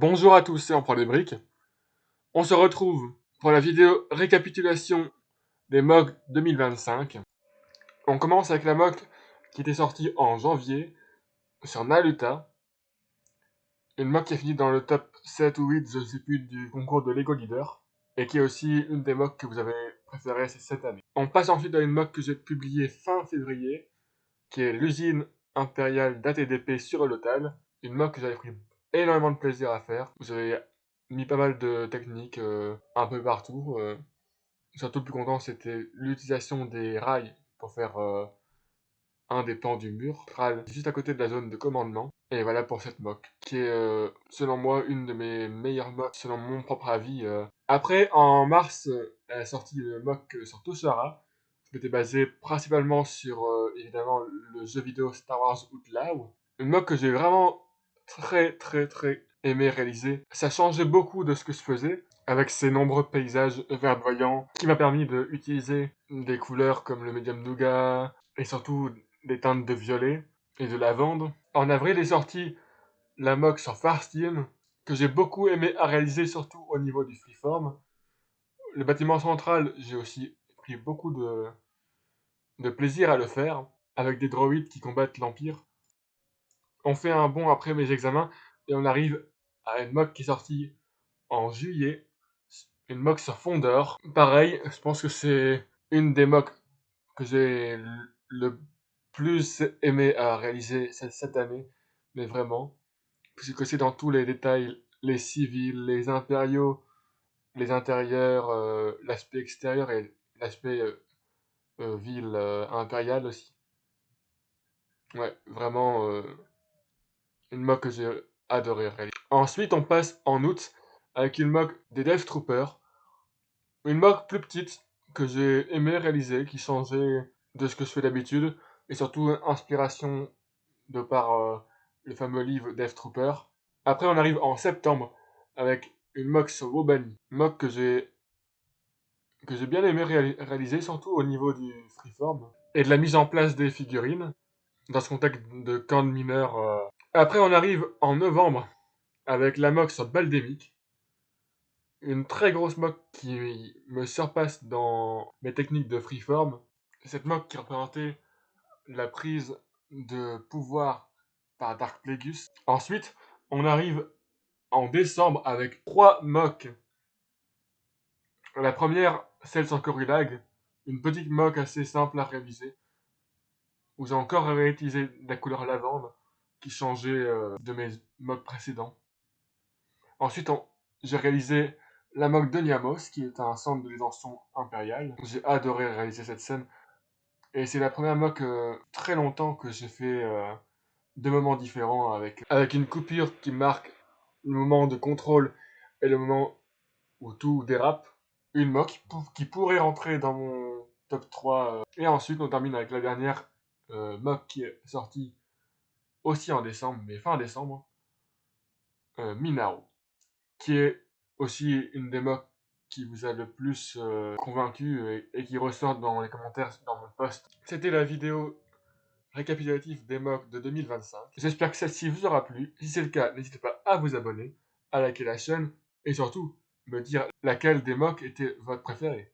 Bonjour à tous, c'est On prend des briques. On se retrouve pour la vidéo récapitulation des MOOC 2025. On commence avec la MOOC qui était sortie en janvier sur Naluta. Une MOOC qui a fini dans le top 7 ou 8, je ne sais plus, du concours de Lego Leader. Et qui est aussi une des MOOC que vous avez préférées cette année. On passe ensuite à une MOOC que j'ai publiée fin février, qui est l'usine impériale d'ATDP sur Holotal. Une MOOC que j'avais pris énormément de plaisir à faire. Vous avez mis pas mal de techniques un peu partout. Surtout le plus content, c'était l'utilisation des rails pour faire un des plans du mur. Rail juste à côté de la zone de commandement. Et voilà pour cette MOOC, qui est selon moi une de mes meilleures MOOC, selon mon propre avis. Après, en mars, elle a sorti le MOOC sur Toshara. C'était basé principalement sur, évidemment, le jeu vidéo Star Wars Outlaw. Une MOOC que j'ai vraiment très aimé réaliser. Ça changeait beaucoup de ce que je faisais, avec ses nombreux paysages verdoyants, qui m'a permis d'utiliser des couleurs comme le médium nougat, et surtout des teintes de violet et de lavande. En avril est sortie la MOOC sur Farsteam, que j'ai beaucoup aimé à réaliser, surtout au niveau du freeform. Le bâtiment central, j'ai aussi pris beaucoup de plaisir à le faire, avec des droïdes qui combattent l'Empire. On fait un bond après mes examens, et on arrive à une MOOC qui est sortie en juillet, une MOOC sur Fondor. Pareil, je pense que c'est une des MOOC que j'ai le plus aimé à réaliser cette année, mais vraiment, puisque c'est dans tous les détails, les civils, les impériaux, les intérieurs, l'aspect extérieur et l'aspect ville impériale aussi. Ouais, vraiment une MOOC que j'ai adoré réaliser. Ensuite, on passe en août avec une MOOC des Death Troopers. Une MOOC plus petite que j'ai aimé réaliser, qui changeait de ce que je fais d'habitude, et surtout inspiration de par le fameux livre Death Trooper. Après, on arrive en septembre avec une MOOC sur Wobani. MOOC que j'ai bien aimé réaliser, surtout au niveau du freeform et de la mise en place des figurines dans ce contexte de camp de mineurs. Après, on arrive en novembre avec la MOOC sur Baldemic. Une très grosse MOOC qui me surpasse dans mes techniques de freeform. Cette MOOC qui représentait la prise de pouvoir par Dark Plagueis. Ensuite, on arrive en décembre avec 3 MOOC. La première, celle sans Corrilag, une petite MOOC assez simple à réaliser, où j'ai encore réutilisé la couleur lavande qui changeait de mes MOOC précédents. Ensuite, j'ai réalisé la MOOC de Niamos, qui est un centre de détention impériale. J'ai adoré réaliser cette scène. Et c'est la première MOOC très longtemps que j'ai fait deux moments différents avec une coupure qui marque le moment de contrôle et le moment où tout dérape. Une MOOC qui pourrait rentrer dans mon top 3. Et ensuite, on termine avec la dernière MOOC qui est sortie aussi en décembre, mais fin décembre. Minao, qui est aussi une des MOOC qui vous a le plus convaincu et qui ressort dans les commentaires dans mon post. C'était la vidéo récapitulative des MOOC de 2025. J'espère que celle-ci vous aura plu. Si c'est le cas, n'hésitez pas à vous abonner, à liker la chaîne et surtout me dire laquelle des MOOC était votre préférée.